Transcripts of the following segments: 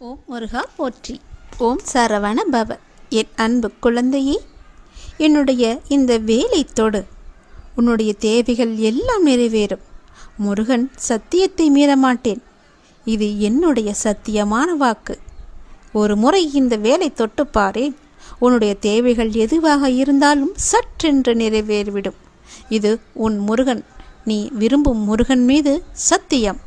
ஓம் முருகா போற்றி. ஓம் சரவண பவ. என் அன்பு குழந்தையே, என்னுடைய இந்த வேலை தொடு. உன்னுடைய தேவைகள் எல்லாம் நிறைவேறும். முருகன் சத்தியத்தை மீறமாட்டேன். இது என்னுடைய சத்தியமான வாக்கு. ஒரு முறை இந்த வேலை தொட்டு பாரேன். உன்னுடைய தேவைகள் எதுவாக இருந்தாலும் சற்றென்று நிறைவேறிவிடும். இது உன் முருகன், நீ விரும்பும் முருகன் மீது சத்தியம்.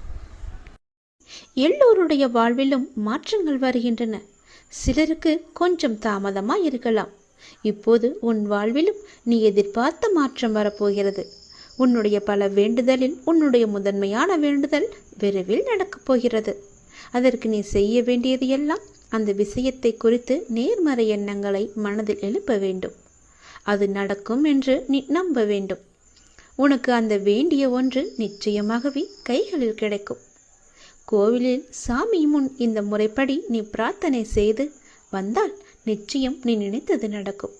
எல்லோருடைய வாழ்விலும் மாற்றங்கள் வருகின்றன. சிலருக்கு கொஞ்சம் தாமதமாக இருக்கலாம். இப்போது உன் வாழ்விலும் நீ எதிர்பார்த்த மாற்றம் வரப்போகிறது. உன்னுடைய பல வேண்டுதலில் உன்னுடைய முதன்மையான வேண்டுதல் விரைவில் நடக்கப் போகிறது. அதற்கு நீ செய்ய வேண்டியது எல்லாம் அந்த விஷயத்தை குறித்து நேர்மறை எண்ணங்களை மனதில் எழுப்ப வேண்டும். அது நடக்கும் என்று நீ நம்ப வேண்டும். உனக்கு அந்த வேண்டிய ஒன்று நிச்சயமாகவே கைகளில் கிடைக்கும். கோவிலில் சாமி முன் இந்த முறைப்படி நீ பிரார்த்தனை செய்து வந்தால் நிச்சயம் நீ நினைத்தது நடக்கும்.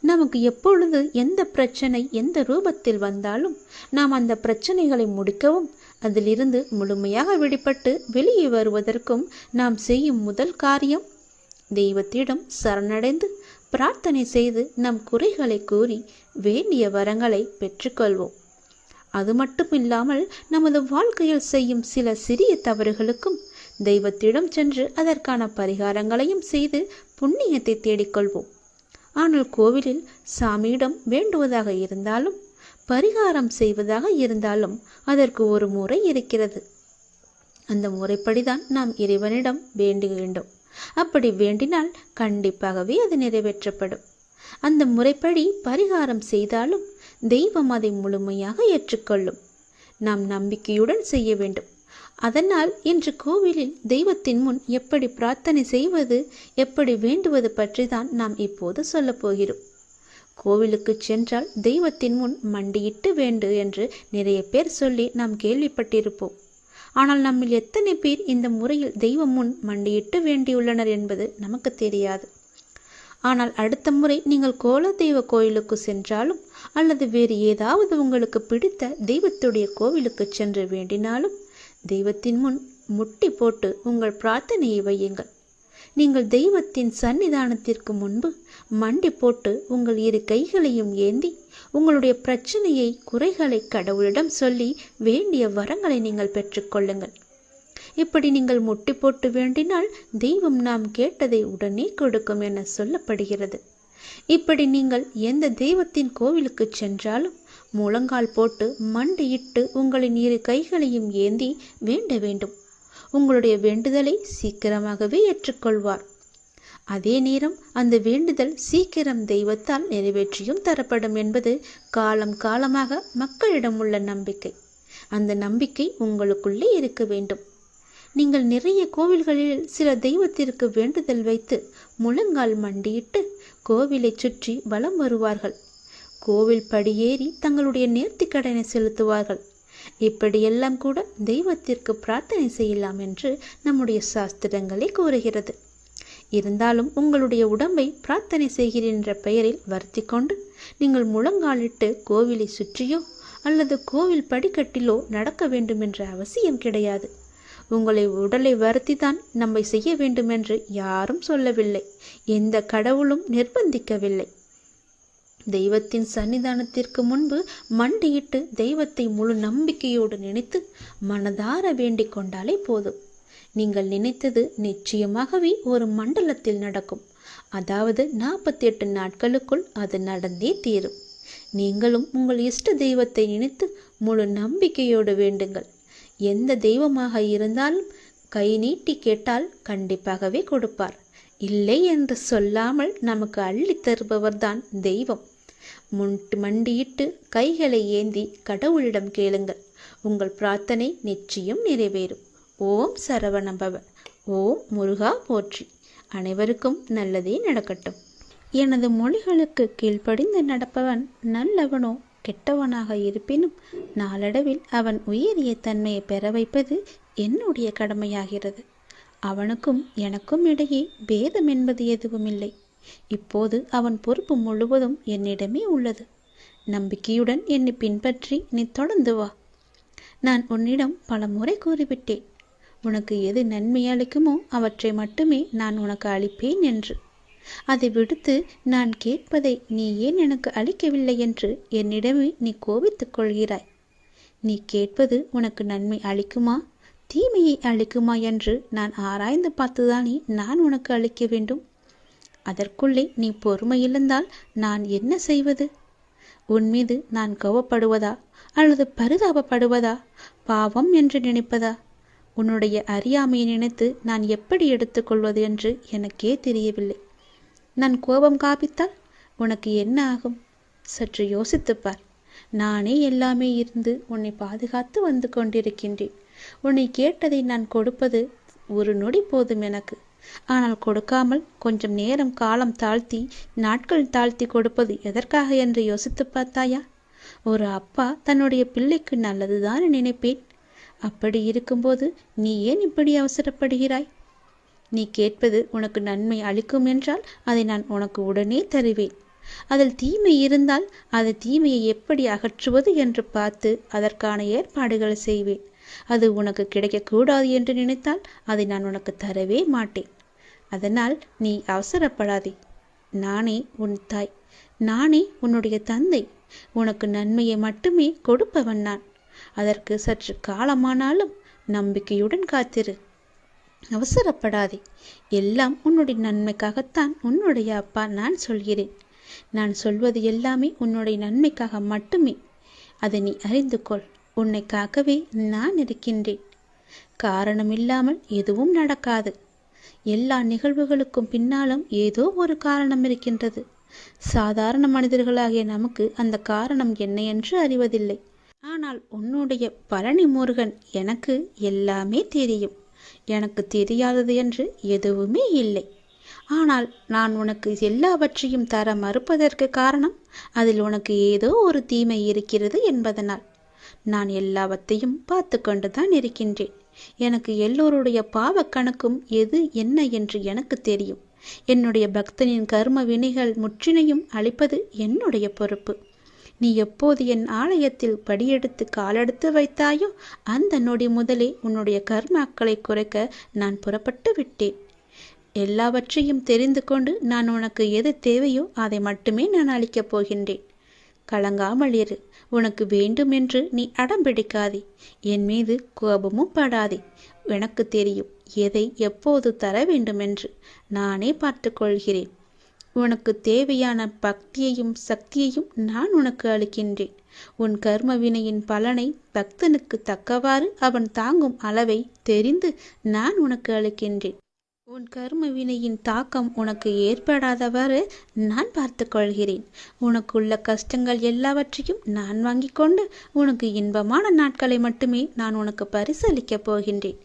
நமக்கு எப்பொழுது எந்த பிரச்சனை எந்த ரூபத்தில் வந்தாலும் நாம் அந்த பிரச்சனைகளை முடிக்கவும் அதிலிருந்து முழுமையாக விடுபட்டு வெளியே வருவதற்கும் நாம் செய்யும் முதல் காரியம் தெய்வத்திடம் சரணடைந்து பிரார்த்தனை செய்து நம் குறைகளை கூறி வேண்டிய வரங்களை பெற்றுக்கொள்வோம். அது மட்டும் இல்லாமல் நமது வாழ்க்கையில் செய்யும் சில சிறிய தவறுகளுக்கும் தெய்வத்திடம் சென்று அதற்கான பரிகாரங்களையும் செய்து புண்ணியத்தை தேடிக்கொள்வோம். ஆனால் கோவிலில் சாமியிடம் வேண்டுவதாக இருந்தாலும் பரிகாரம் செய்வதாக இருந்தாலும் அதற்கு ஒரு முறை இருக்கிறது. அந்த முறைப்படிதான் நாம் இறைவனிடம் வேண்ட வேண்டும். அப்படி வேண்டினால் கண்டிப்பாகவே அது நிறைவேற்றப்படும். அந்த முறைப்படி பரிகாரம் செய்தாலும் தெய்வம் அதை முழுமையாக ஏற்றுக்கொள்ளும். நாம் நம்பிக்கையுடன் செய்ய வேண்டும். அதனால் இன்று கோவிலில் தெய்வத்தின் முன் எப்படி பிரார்த்தனை செய்வது, எப்படி வேண்டுவது பற்றி தான் நாம் இப்போது சொல்ல போகிறோம். கோவிலுக்கு சென்றால் தெய்வத்தின் முன் மண்டியிட்டு வேண்டு என்று நிறைய பேர் சொல்லி நாம் கேள்விப்பட்டிருப்போம். ஆனால் நம்மில் எத்தனை பேர் இந்த முறையில் தெய்வம் முன் மண்டியிட்டு வேண்டியுள்ளனர் என்பது நமக்கு தெரியாது. ஆனால் அடுத்த முறை நீங்கள் கோலதெய்வ கோயிலுக்கு சென்றாலும் அல்லது வேறு ஏதாவது உங்களுக்கு பிடித்த தெய்வத்துடைய கோவிலுக்கு சென்று வேண்டினாலும் தெய்வத்தின் முன் முட்டி போட்டு உங்கள் பிரார்த்தனையை வையுங்கள். நீங்கள் தெய்வத்தின் சன்னிதானத்திற்கு முன்பு மண்டி போட்டு உங்கள் இரு கைகளையும் ஏந்தி உங்களுடைய பிரச்சனையை குறைகளை கடவுளிடம் சொல்லி வேண்டிய வரங்களை நீங்கள் பெற்றுக்கொள்ளுங்கள். இப்படி நீங்கள் முட்டி போட்டு வேண்டினால் தெய்வம் நாம் கேட்டதை உடனே கொடுக்கும் என சொல்லப்படுகிறது. இப்படி நீங்கள் எந்த தெய்வத்தின் கோவிலுக்கு சென்றாலும் முழங்கால் போட்டு மண்டியிட்டு உங்களின் இரு கைகளையும் ஏந்தி வேண்ட வேண்டும். உங்களுடைய வேண்டுதலை சீக்கிரமாகவே ஏற்றுக்கொள்வார். அதே நேரம் அந்த வேண்டுதல் சீக்கிரம் தெய்வத்தால் நிறைவேற்றியும் தரப்படும் என்பது காலம் காலமாக மக்களிடம் உள்ள நம்பிக்கை. அந்த நம்பிக்கை உங்களுக்குள்ளே இருக்க வேண்டும். நீங்கள் நிறைய கோவில்களில் சில தெய்வத்திற்கு வேண்டுதல் வைத்து முழங்கால் மண்டியிட்டு கோவிலை சுற்றி வலம் வருவார்கள். கோவில் படியேறி தங்களுடைய நேர்த்திக்கடனை செலுத்துவார்கள். இப்படியெல்லாம் கூட தெய்வத்திற்கு பிரார்த்தனை செய்யலாம் என்று நம்முடைய சாஸ்திரங்களே கூறுகிறது. இருந்தாலும் உங்களுடைய உடம்பை பிரார்த்தனை செய்கிறேன் என்ற பெயரில் வருத்தி கொண்டு நீங்கள் முழங்காலிட்டு கோவிலை சுற்றியோ அல்லது கோவில் படிக்கட்டிலோ நடக்க வேண்டும் என்ற அவசியம் கிடையாது. உங்களை உடலை வருத்தி தான் நம்மை செய்ய வேண்டும் என்று யாரும் சொல்லவில்லை. எந்த கடவுளும் நிர்பந்திக்கவில்லை. தெய்வத்தின் சன்னிதானத்திற்கு முன்பு மண்டியிட்டு தெய்வத்தை முழு நம்பிக்கையோடு நினைத்து மனதார வேண்டிக் கொண்டாலே போதும். நீங்கள் நினைத்தது நிச்சயமாகவே ஒரு மண்டலத்தில் நடக்கும். அதாவது 48 நாட்களுக்குள் அது நடந்தே தீரும். நீங்களும் உங்கள் இஷ்ட தெய்வத்தை நினைத்து முழு நம்பிக்கையோடு வேண்டுங்கள். எந்த தெய்வமாக இருந்தாலும் கை நீட்டி கேட்டால் கண்டிப்பாகவே கொடுப்பார். இல்லை என்று சொல்லாமல் நமக்கு அள்ளி தருபவர்தான் தெய்வம். மண்டியிட்டு கைகளை ஏந்தி கடவுளிடம் கேளுங்கள். உங்கள் பிரார்த்தனை நிச்சயம் நிறைவேறும். ஓம் சரவணபவ. ஓம் முருகா போற்றி. அனைவருக்கும் நல்லதே நடக்கட்டும். எனது மொழிகளுக்கு கீழ்ப்படிந்து நடப்பவன் நல்லவனோ கெட்டவனாக இருப்பினும் நாளடைவில் அவன் உயரிய தன்மையை பெற வைப்பது என்னுடைய கடமையாகிறது. அவனுக்கும் எனக்கும் இடையே பேதம் என்பது எதுவும் இல்லை. இப்போது அவன் பொறுப்பு முழுவதும் என்னிடமே உள்ளது. நம்பிக்கையுடன் என்னை பின்பற்றி நீ தொடர்ந்து வா. நான் உன்னிடம் பல முறை கூறிவிட்டேன். உனக்கு எது நன்மை அளிக்குமோ அவற்றை மட்டுமே நான் உனக்கு அளிப்பேன் என்று. அதை விடுத்து நான் கேட்பதை நீ ஏன் எனக்கு அளிக்கவில்லை என்று என்னிடமே நீ கோபித்துக் கொள்கிறாய். நீ கேட்பது உனக்கு நன்மை அளிக்குமா தீமையை அளிக்குமா என்று நான் ஆராய்ந்து பார்த்துதானே நான் உனக்கு அளிக்க வேண்டும். அதற்குள்ளே நீ பொறுமை இழந்தால் நான் என்ன செய்வது? உன் மீது நான் கோபப்படுவதா அல்லது பரிதாபப்படுவதா, பாவம் என்று நினைப்பதா? உன்னுடைய அறியாமையை நினைத்து நான் எப்படி எடுத்துக்கொள்வது என்று எனக்கே தெரியவில்லை. நான் கோபம் காப்பித்தால் உனக்கு என்ன ஆகும்? சற்று யோசித்துப்பார். நானே எல்லாமே இருந்து உன்னை பாதுகாத்து வந்து கொண்டிருக்கின்றேன். உன்னை கேட்டதை நான் கொடுப்பது ஒரு நொடி போதும் எனக்கு. ஆனால் கொடுக்காமல் கொஞ்சம் நேரம் காலம் தாழ்த்தி நாட்கள் தாழ்த்தி கொடுப்பது எதற்காக என்று யோசித்து பார்த்தாயா? ஒரு அப்பா தன்னுடைய பிள்ளைக்கு நல்லதுதான் நினைப்பேன். அப்படி இருக்கும்போது நீ ஏன் இப்படி அவசரப்படுகிறாய்? நீ கேட்பது உனக்கு நன்மை அளிக்கும் என்றால் அதை நான் உனக்கு உடனே தருவேன். அதில் தீமை இருந்தால் அது தீமையை எப்படி அகற்றுவது என்று பார்த்து அதற்கான ஏற்பாடுகள் செய்வேன். அது உனக்கு கிடைக்கக்கூடாது என்று நினைத்தால் அதை நான் உனக்கு தரவே மாட்டேன். அதனால் நீ அவசரப்படாதே. நானே உன் தாய், நானே உன்னுடைய தந்தை. உனக்கு நன்மையை மட்டுமே கொடுப்பவன் நான். அதற்கு சற்று காலமானாலும் நம்பிக்கையுடன் காத்திரு. அவசரப்படாதே. எல்லாம் உன்னுடைய நன்மைக்காகத்தான் உன்னுடைய அப்பா நான் சொல்கிறேன். நான் சொல்வது எல்லாமே உன்னுடைய நன்மைக்காக மட்டுமே. அதை நீ அறிந்து கொள். உன்னை காக்கவே நான் இருக்கின்றேன். காரணம் இல்லாமல் எதுவும் நடக்காது. எல்லா நிகழ்வுகளுக்கும் பின்னாலும் ஏதோ ஒரு காரணம் இருக்கின்றது. சாதாரண மனிதர்களாகிய நமக்கு அந்த காரணம் என்ன என்று அறிவதில்லை. ஆனால் உன்னுடைய பழனி முருகன் எனக்கு எல்லாமே தெரியும். எனக்கு தெரியாதது என்று எதுவுமே இல்லை. ஆனால் நான் உனக்கு எல்லாவற்றையும் தர மறுப்பதற்கு காரணம் அதில் உனக்கு ஏதோ ஒரு தீமை இருக்கிறது என்பதனால். நான் எல்லாவற்றையும் பார்த்து கொண்டுதான் இருக்கின்றேன். எனக்கு எல்லோருடைய பாவ கணக்கும் எது என்ன என்று எனக்கு தெரியும். என்னுடைய பக்தனின் கர்ம வினைகள் முற்றினையும் அளிப்பது என்னுடைய பொறுப்பு. நீ எப்போது என் ஆலயத்தில் படியெடுத்து காலெடுத்து வைத்தாயோ அந்த நொடி முதலே உன்னுடைய கர்மாக்களை குறைக்க நான் புறப்பட்டு விட்டேன். எல்லாவற்றையும் தெரிந்து கொண்டு நான் உனக்கு எது தேவையோ அதை மட்டுமே நான் அளிக்கப் போகின்றேன். கலங்காமல் இரு. உனக்கு வேண்டும் என்று நீ அடம் பிடிக்காதே. என் மீது கோபமும் படாதே. எனக்கு தெரியும் எதை எப்போது தர வேண்டும் என்று. நானே பார்த்து கொள்கிறேன். உனக்கு தேவையான பக்தியையும் சக்தியையும் நான் உனக்கு அளிக்கின்றேன். உன் கர்ம வினையின் பலனை பக்தனுக்கு தக்கவாறு அவன் தாங்கும் அளவை தெரிந்து நான் உனக்கு அளிக்கின்றேன். உன் கர்ம வினையின் தாக்கம் உனக்கு ஏற்படாதவாறு நான் பார்த்து கொள்கிறேன். உனக்குள்ள கஷ்டங்கள் எல்லாவற்றையும் நான் வாங்கி கொண்டு உனக்கு இன்பமான நாட்களை மட்டுமே நான் உனக்கு பரிசளிக்கப் போகின்றேன்.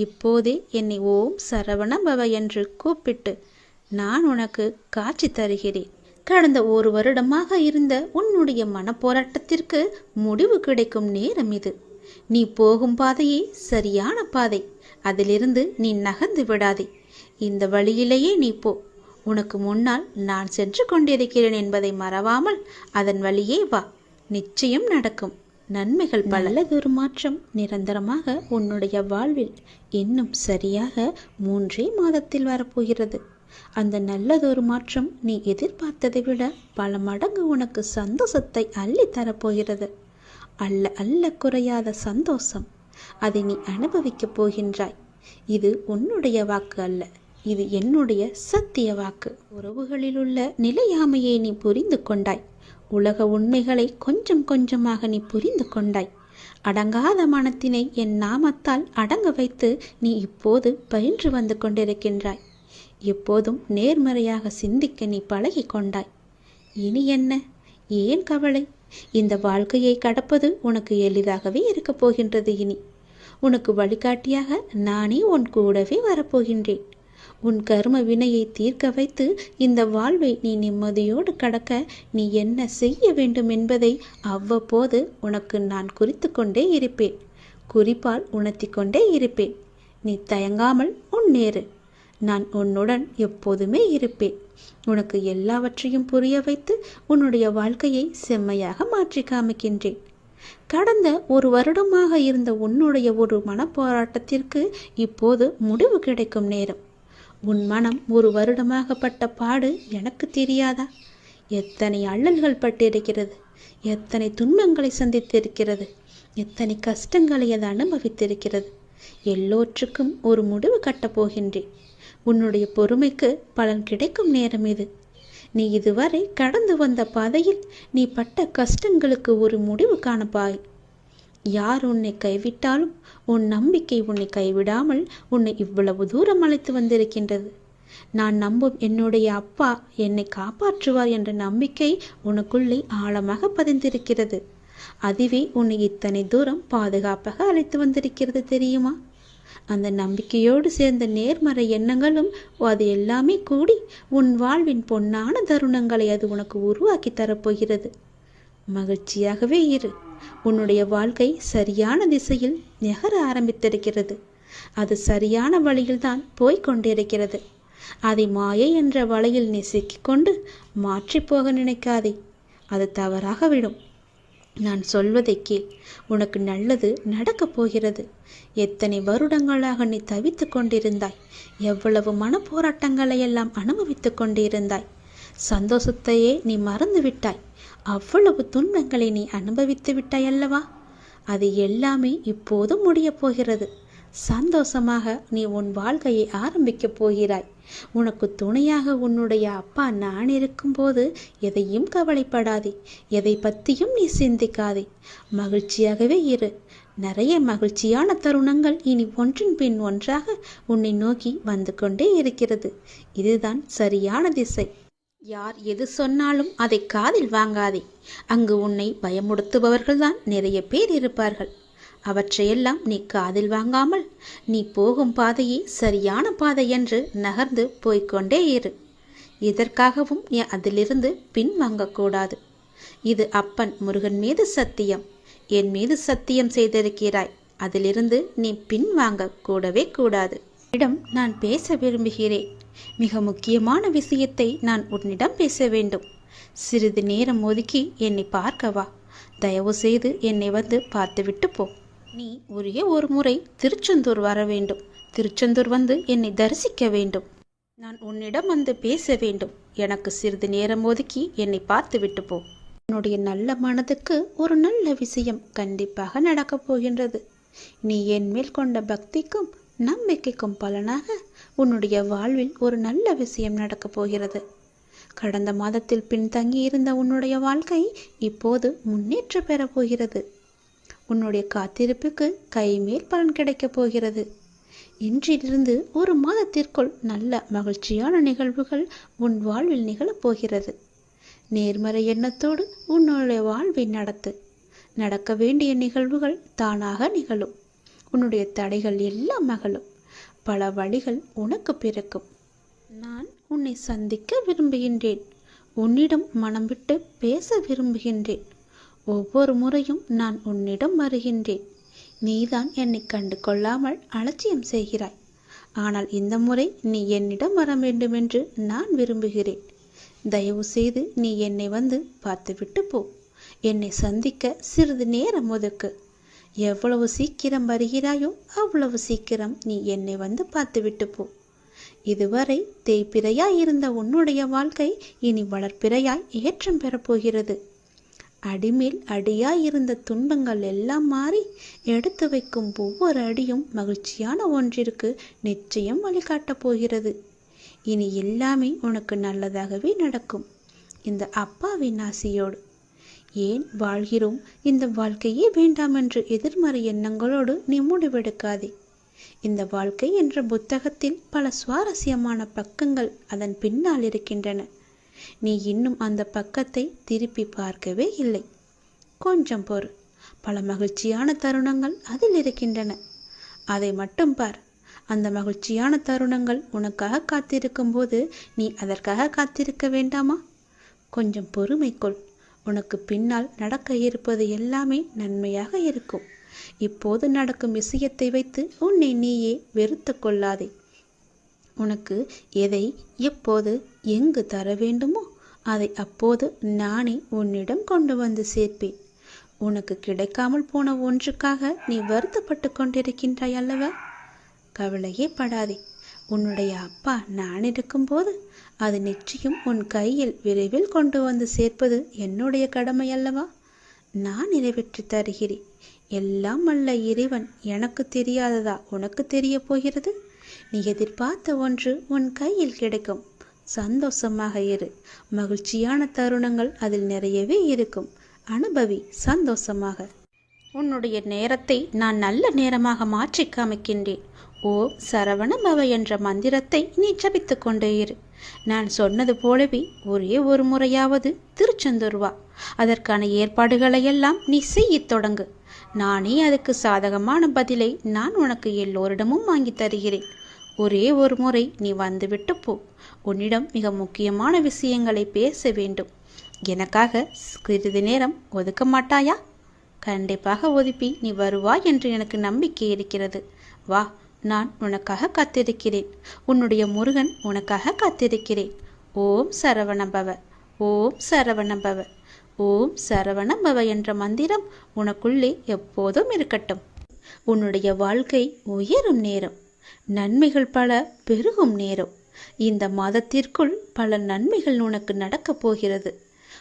இப்போதே என்னை ஓம் சரவண பவ என்று கூப்பிட்டு நான் உனக்கு காட்சி தருகிறேன். கடந்த 1 வருடமாக இருந்த உன்னுடைய மனப்போராட்டத்திற்கு முடிவு கிடைக்கும் நேரம் இது. நீ போகும் பாதையே சரியான பாதை. அதிலிருந்து நீ நகர்ந்து விடாதே. இந்த வழியிலேயே நீ போ. உனக்கு முன்னால் நான் சென்று கொண்டிருக்கிறேன் என்பதை மறவாமல் அதன் வழியே வா. நிச்சயம் நடக்கும் நன்மைகள் பல. நல்லதொரு மாற்றம் நிரந்தரமாக உன்னுடைய வாழ்வில் இன்னும் சரியாக 3 மாதத்தில் வரப்போகிறது. அந்த நல்லதொரு மாற்றம் நீ எதிர்பார்த்ததை விட பல மடங்கு உனக்கு சந்தோஷத்தை அள்ளி தரப்போகிறது. அல்ல குறையாத சந்தோஷம். அதை நீ அனுபவிக்கப் போகின்றாய். இது உன்னுடைய வாக்கு அல்ல, இது என்னுடைய சத்திய வாக்கு. உறவுகளில் உள்ள நிலையாமையை நீ புரிந்து கொண்டாய். உலக உண்மைகளை கொஞ்சம் கொஞ்சமாக நீ புரிந்து கொண்டாய். அடங்காத மனத்தினை என் நாமத்தால் அடங்க வைத்து நீ இப்போது பயின்று வந்து கொண்டிருக்கின்றாய். எப்போதும் நேர்மறையாக சிந்திக்க நீ பழகி கொண்டாய். இனி என்ன? ஏன் கவலை? இந்த வாழ்க்கையை கடப்பது உனக்கு எளிதாகவே இருக்கப் போகின்றது. இனி உனக்கு வழிகாட்டியாக நானே உன் கூடவே வரப்போகின்றேன். உன் கர்ம வினையை தீர்க்க வைத்து இந்த வாழ்வை நீ நிம்மதியோடு கடக்க நீ என்ன செய்ய வேண்டும் என்பதை அவ்வப்போது உனக்கு நான் குறித்து கொண்டே இருப்பேன். குறிப்பால் உணர்த்தி கொண்டே இருப்பேன். நீ தயங்காமல் முன்னேறு. நான் உன்னுடன் எப்போதுமே இருப்பேன். உனக்கு எல்லாவற்றையும் புரிய வைத்து உன்னுடைய வாழ்க்கையை செம்மையாக மாற்றி காமிக்கின்றேன். கடந்த ஒரு வருடமாக இருந்த உன்னுடைய ஒரு மனப்போராட்டத்திற்கு இப்போது முடிவு கிடைக்கும் நேரம். உன் மனம் ஒரு வருடமாக பட்ட பாடு எனக்கு தெரியாதா? எத்தனை அல்லல்கள் பட்டிருக்கிறது, எத்தனை துன்பங்களை சந்தித்திருக்கிறது, எத்தனை கஷ்டங்களை அது அனுபவித்திருக்கிறது. எல்லோற்றுக்கும் ஒரு முடிவு கட்டப் போகின்றேன். உன்னுடைய பொறுமைக்கு பலன் கிடைக்கும் நேரம் இது. நீ இதுவரை கடந்து வந்த பாதையில் நீ பட்ட கஷ்டங்களுக்கு ஒரு முடிவு காணப்பாய். யார் உன்னை கைவிட்டாலும் உன் நம்பிக்கை உன்னை கைவிடாமல் உன்னை இவ்வளவு தூரம் அழைத்து வந்திருக்கின்றது. நான் நம்பும் என்னுடைய அப்பா என்னை காப்பாற்றுவார் என்ற நம்பிக்கை உனக்குள்ளே ஆழமாக பதிந்திருக்கிறது. அதுவே உன்னை இத்தனை தூரம் பாதுகாப்பாக அழைத்து வந்திருக்கிறது தெரியுமா? அந்த நம்பிக்கையோடு சேர்ந்த நேர்மறை எண்ணங்களும் அது எல்லாமே கூடி உன் வாழ்வின் பொன்னான தருணங்களை அது உனக்கு உருவாக்கி தரப்போகிறது. மகிழ்ச்சியாகவே இரு. உன்னுடைய வாழ்க்கை சரியான திசையில் நகர ஆரம்பித்திருக்கிறது. அது சரியான வழியில்தான் போய்கொண்டிருக்கிறது. அதை மாயை என்ற வலையில் நீ சிக்கிக்கொண்டு மாற்றி போக நினைக்காதே. அது தவறாக விடும். நான் சொல்வதை கேள். உனக்கு நல்லது நடக்கப் போகிறது. எத்தனை வருடங்களாக நீ தவித்து கொண்டிருந்தாய். எவ்வளவு மனப்போராட்டங்களை எல்லாம் அனுபவித்து கொண்டிருந்தாய். சந்தோஷத்தையே நீ மறந்து விட்டாய். அவ்வளவு துன்பங்களை நீ அனுபவித்து விட்டாய் அல்லவா? அது எல்லாமே இப்போது முடியப் போகிறது. சந்தோஷமாக நீ உன் வாழ்க்கையை ஆரம்பிக்கப் போகிறாய். உனக்கு துணையாக உன்னுடைய அப்பா நான் இருக்கும்போது எதையும் கவலைப்படாதே. எதை பற்றியும் நீ சிந்திக்காதே. மகிழ்ச்சியாகவே இரு. நிறைய மகிழ்ச்சியான தருணங்கள் இனி ஒன்றின் பின் ஒன்றாக உன்னை நோக்கி வந்து கொண்டே இருக்கிறது. இதுதான் சரியான திசை. யார் எது சொன்னாலும் அதை காதில் வாங்காதே. அங்கு உன்னை பயமுறுத்துபவர்கள்தான் நிறைய பேர் இருப்பார்கள். அவற்றையெல்லாம் நீ காதில் வாங்காமல் நீ போகும் பாதையே சரியான பாதை என்று நகர்ந்து போய்கொண்டே இரு. இதற்காகவும் நீ அதிலிருந்து பின் வாங்கக்கூடாது. இது அப்பன் முருகன் மீது சத்தியம். என் மீது சத்தியம் செய்திருக்கிறாய். அதிலிருந்து நீ பின் வாங்க கூடவே கூடாது. இடம் நான் பேச விரும்புகிறேன். மிக முக்கியமான விஷயத்தை நான் உன்னிடம் பேச வேண்டும். சிறிது நேரம் ஒதுக்கி என்னை பார்க்கவா. தயவு செய்து என்னை வந்து பார்த்துவிட்டு போ. நீ ஒரே ஒரு முறை திருச்செந்தூர் வர வேண்டும். திருச்செந்தூர் வந்து என்னை தரிசிக்க வேண்டும். நான் உன்னிடம் வந்து பேச வேண்டும். எனக்கு சிறிது நேரம் ஒதுக்கி என்னை பார்த்து விட்டு போ. உன்னுடைய நல்ல மனதுக்கு ஒரு நல்ல விஷயம் கண்டிப்பாக நடக்கப் போகின்றது. நீ என் மேல் கொண்ட பக்திக்கும் நம்பிக்கைக்கும் பலனாக உன்னுடைய வாழ்வில் ஒரு நல்ல விஷயம் நடக்கப் போகிறது. கடந்த மாதத்தில் பின்தங்கி இருந்த உன்னுடைய வாழ்க்கை இப்போது முன்னேற்றம் பெறப் போகிறது. உன்னுடைய காத்திருப்புக்கு கைமேல் பலன் கிடைக்கப் போகிறது. இன்றிலிருந்து ஒரு மாதத்திற்குள் நல்ல மகிழ்ச்சியான நிகழ்வுகள் உன் வாழ்வில் நிகழப்போகிறது. நேர்மறை எண்ணத்தோடு உன்னுடைய வாழ்வை நடத்து. நடக்க வேண்டிய நிகழ்வுகள் தானாக நிகழும். உன்னுடைய தடைகள் எல்லாம் மகளும். பல வழிகள் உனக்கு பிறக்கும். நான் உன்னை சந்திக்க விரும்புகின்றேன். உன்னிடம் மனம் விட்டு பேச விரும்புகின்றேன். ஒவ்வொரு முறையும் நான் உன்னிடம் வருகின்றேன். நீதான் என்னை கண்டு கொள்ளாமல் அலட்சியம் செய்கிறாய். ஆனால் இந்த முறை நீ என்னிடம் வர வேண்டுமென்று நான் விரும்புகிறேன். தயவு செய்து நீ என்னை வந்து பார்த்துவிட்டு போ. என்னை சந்திக்க சிறிது நேரம் ஒதுக்கு. எவ்வளவு சீக்கிரம் வருகிறாயோ அவ்வளவு சீக்கிரம் நீ என்னை வந்து பார்த்துவிட்டு போ. இதுவரை தேய்பிறையாய் இருந்த உன்னுடைய வாழ்க்கை இனி வளர்ப்பிறையாய் ஏற்றம் பெறப்போகிறது. அடிமேல் அடியாய் இருந்த துன்பங்கள் எல்லாம் மாறி எடுத்து வைக்கும் ஒவ்வொரு அடியும் மகிழ்ச்சியான ஒன்றிற்கு நிச்சயம் வழிகாட்டப் போகிறது. இனி எல்லாமே உனக்கு நல்லதாகவே நடக்கும். இந்த அப்பாவின் ஆசையோடு. ஏன் வாழ்கிறோம், இந்த வாழ்க்கையே வேண்டாம் என்று எதிர்மறை எண்ணங்களோடு நீ முடிவெடுக்காதே. இந்த வாழ்க்கை என்ற புத்தகத்தில் பல சுவாரஸ்யமான பக்கங்கள் அதன் பின்னால் இருக்கின்றன. நீ இன்னும் அந்த பக்கத்தை திருப்பி பார்க்கவே இல்லை. கொஞ்சம் பொறு. பல மகிழ்ச்சியான தருணங்கள் அதில் இருக்கின்றன. அதை மட்டும் பார். அந்த மகிழ்ச்சியான தருணங்கள் உனக்காக காத்திருக்கும் போது நீ அதற்காக காத்திருக்க வேண்டாமா? கொஞ்சம் பொறுமை கொள். உனக்கு பின்னால் நடக்க இருப்பது எல்லாமே நன்மையாக இருக்கும். இப்போது நடக்கும் விஷயத்தை வைத்து உன்னை நீயே வெறுத்து கொள்ளாதே. உனக்கு எதை எப்போது எங்கு தர வேண்டுமோ அதை அப்போது நானே உன்னிடம் கொண்டு வந்து சேர்ப்பேன். உனக்கு கிடைக்காமல் போன ஒன்றுக்காக நீ வருத்தப்பட்டு கொண்டிருக்கின்றாய் அல்லவா? கவலையே படாதே. உன்னுடைய அப்பா நான் இருக்கும்போது அது நிச்சயம் உன் கையில் விரைவில் கொண்டு வந்து சேர்ப்பது என்னுடைய கடமை அல்லவா? நான் நிறைவேற்றி தருகிறேன். எல்லாம் அல்ல இறைவன் எனக்கு தெரியாததா உனக்கு தெரிய போகிறது? நீ எதிர்பார்த்த ஒன்று உன் கையில் கிடைக்கும். சந்தோஷமாக இரு. மகிழ்ச்சியான தருணங்கள் அதில் நிறையவே இருக்கும். அனுபவி சந்தோஷமாக. உன்னுடைய நேரத்தை நான் நல்ல நேரமாக மாற்றி காமிக்கின்றேன். ஓ சரவண பவ என்ற மந்திரத்தை நீ ஜபித்து கொண்டே இரு. நான் சொன்னது போலவே ஒரே ஒரு முறையாவது திருச்செந்தூர் வா. அதற்கான ஏற்பாடுகளை எல்லாம் நீ செய்யத் தொடங்கு. நானே அதுக்கு சாதகமான பதிலை நான் உனக்கு எல்லோரிடமும் வாங்கி தருகிறேன். ஒரே ஒரு முறை நீ வந்துவிட்டு போ. உன்னிடம் மிக முக்கியமான விஷயங்களை பேச வேண்டும். எனக்காக சிறிது நேரம் ஒதுக்க மாட்டாயா? கண்டிப்பாக ஒதுப்பி நீ வருவாய் என்று எனக்கு நம்பிக்கை இருக்கிறது. வா, நான் உனக்காக காத்திருக்கிறேன். உன்னுடைய முருகன் உனக்காக காத்திருக்கிறேன். ஓம் சரவணபவ, ஓம் சரவணபவ, ஓம் சரவணபவ என்ற மந்திரம் உனக்குள்ளே எப்போதும் இருக்கட்டும். உன்னுடைய வாழ்க்கை உயரும் நேரம், நன்மைகள் பல பெருகும் நேரம். இந்த மாதத்திற்குள் பல நன்மைகள் உனக்கு நடக்கப் போகிறது.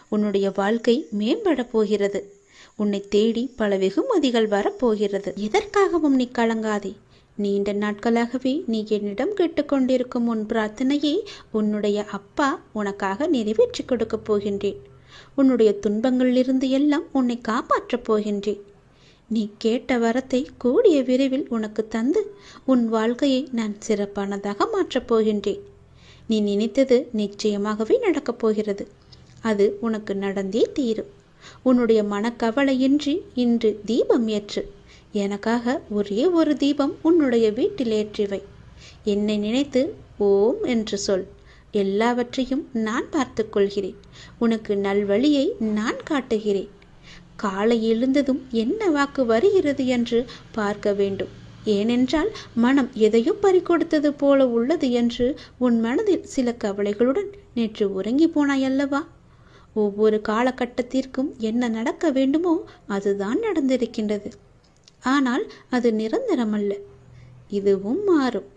உன்னுடைய வாழ்க்கை மேம்பட போகிறது. உன்னை தேடி பல வெகுமதிகள் வரப்போகிறது. எதற்காகவும் நீ கலங்காதே. நீண்ட நாட்களாகவே நீ என்னிடம் கேட்டுக்கொண்டிருக்கும் உன் பிரார்த்தனையை உன்னுடைய அப்பா உனக்காக நிறைவேற்றி கொடுக்கப் போகின்றேன். உன்னுடைய துன்பங்களிலிருந்து எல்லாம் உன்னை காப்பாற்றப் போகின்றேன். நீ கேட்ட வரத்தை கூடிய விரைவில் உனக்கு தந்து உன் வாழ்க்கையை நான் சிறப்பானதாக மாற்றப் போகின்றேன். நீ நினைத்தது நிச்சயமாகவே நடக்கப் போகிறது. அது உனக்கு நடந்தே தீரும். உன்னுடைய மனக்கவலையின்றி இன்று தீபம் ஏற்று. எனக்காக ஒரே ஒரு தீபம் உன்னுடைய வீட்டில் ஏற்றிவை. என்னை நினைத்து ஓம் என்று சொல். எல்லாவற்றையும் நான் பார்த்து கொள்கிறேன். உனக்கு நல்வழியை நான் காட்டுகிறேன். காலை எழுந்ததும் என்ன வாக்கு வருகிறது என்று பார்க்க வேண்டும். ஏனென்றால் மனம் எதையோ பறிகொடுத்தது போல உள்ளது என்று உன் மனதில் சில கவலைகளுடன் நேற்று உறங்கி போனாயல்லவா? ஒவ்வொரு காலகட்டத்திற்கும் என்ன நடக்க வேண்டுமோ அதுதான் நடந்திருக்கின்றது. ஆனால் அது நிரந்தரமல்ல. இதுவும் மாறும்.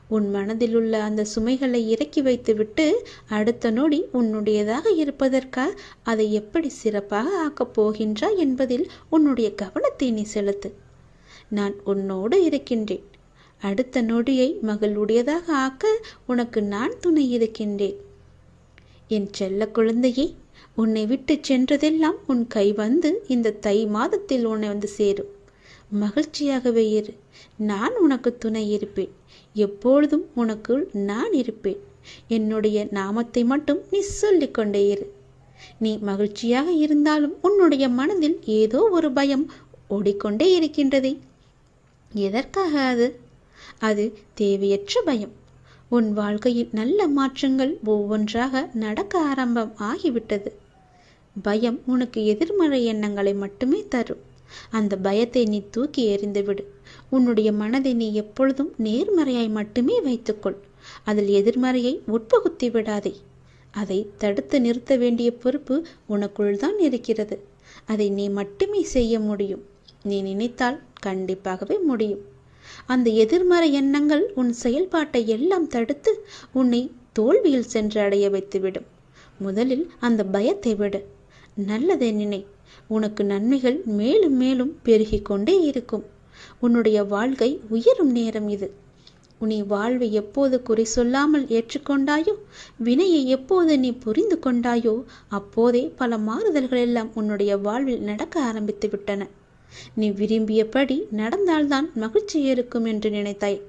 உன் மனதில் உள்ள அந்த சுமைகளை இறக்கி வைத்துவிட்டு அடுத்த நொடி உன்னுடையதாக இருப்பதற்காக அதை எப்படி சிறப்பாக ஆக்கப் போகின்றாய் என்பதில் உன்னுடைய கவனத்தை நீ செலுத்து. நான் உன்னோடு இருக்கின்றேன். அடுத்த நொடியை மகளுடையதாக ஆக்க உனக்கு நான் துணை இருக்கின்றேன். என் செல்ல குழந்தையே, உன்னை விட்டு சென்றதெல்லாம் உன் கை வந்து இந்த தை மாதத்தில் உன்னை வந்து சேரும். மகிழ்ச்சியாகவே இரு. நான் உனக்கு துணை இருப்பேன். எப்பொழுதும் உனக்குள் நான் இருப்பேன். என்னுடைய நாமத்தை மட்டும் நீ சொல்லிக்கொண்டே இரு. நீ மகிழ்ச்சியாக இருந்தாலும் உன்னுடைய மனதில் ஏதோ ஒரு பயம் ஓடிக்கொண்டே இருக்கின்றதே. எதற்காக அது? அது தேவையற்ற பயம். உன் வாழ்க்கையில் நல்ல மாற்றங்கள் ஒவ்வொன்றாக நடக்க ஆரம்பம் ஆகிவிட்டது. பயம் உனக்கு எதிர்மறை எண்ணங்களை மட்டுமே தரும். அந்த பயத்தை நீ தூக்கி எறிந்துவிடு. உன்னுடைய மனதை நீ எப்பொழுதும் நேர்மறையாய் மட்டுமே வைத்துக்கொள். அதில் எதிர்மறையை உட்புகுத்தி விடாதே. அதை தடுத்து நிறுத்த வேண்டிய பொறுப்பு உனக்குள் தான் இருக்கிறது. அதை நீ மட்டுமே செய்ய முடியும். நீ நினைத்தால் கண்டிப்பாகவே முடியும். அந்த எதிர்மறை எண்ணங்கள் உன் செயல்பாட்டை எல்லாம் தடுத்து உன்னை தோல்வியில் சென்று அடைய வைத்துவிடும். முதலில் அந்த பயத்தை விடு. நல்லதை நினை. உனக்கு நன்மைகள் மேலும் மேலும் பெருகி கொண்டே இருக்கும். உன்னுடைய வாழ்க்கை உயரும் நேரம் இது. நீ வாழ்வை எப்போது குறி சொல்லாமல் ஏற்றுக்கொண்டாயோ, வினையை எப்போது நீ புரிந்து கொண்டாயோ, அப்போதே பல மாறுதல்கள் எல்லாம் உன்னுடைய வாழ்வில் நடக்க ஆரம்பித்து விட்டன. நீ விரும்பியபடி நடந்தால்தான் மகிழ்ச்சி இருக்கும் என்று நினைத்தாய்.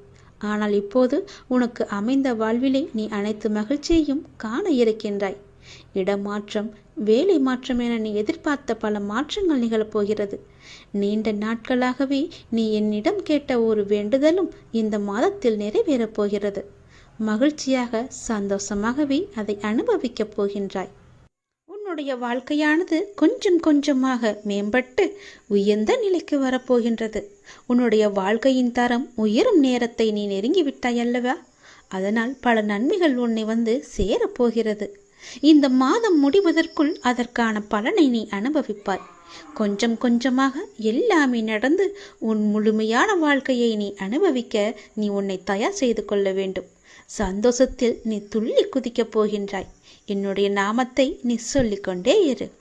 ஆனால் இப்போது உனக்கு அமைந்த வாழ்விலே நீ அனைத்து மகிழ்ச்சியையும் காண இருக்கின்றாய். இடமாற்றம், வேலை மாற்றம் என நீ எதிர்பார்த்த பல மாற்றங்கள் நிகழப்போகிறது. நீண்ட நாட்களாகவே நீ என்னிடம் கேட்ட ஒரு வேண்டுதலும் இந்த மாதத்தில் நிறைவேறப் போகிறது. மகிழ்ச்சியாக சந்தோஷமாகவே அதை அனுபவிக்கப் போகின்றாய். உன்னுடைய வாழ்க்கையானது கொஞ்சம் கொஞ்சமாக மேம்பட்டு உயர்ந்த நிலைக்கு வரப்போகின்றது. உன்னுடைய வாழ்க்கையின் தரம் உயரும் நேரத்தை நீ நெருங்கிவிட்டாய் அல்லவா? அதனால் பல நன்மைகள் உன்னை வந்து சேரப்போகிறது. இந்த மாதம் முடிவதற்குள் அதற்கான பலனை நீ அனுபவிப்பாய். கொஞ்சம் கொஞ்சமாக எல்லாமே நடந்து உன் முழுமையான வாழ்க்கையை நீ அனுபவிக்க நீ உன்னை தயார் செய்து கொள்ள வேண்டும். சந்தோஷத்தில் நீ துள்ளி குதிக்கப் போகின்றாய். என்னுடைய நாமத்தை நீ சொல்லிக்கொண்டே இரு.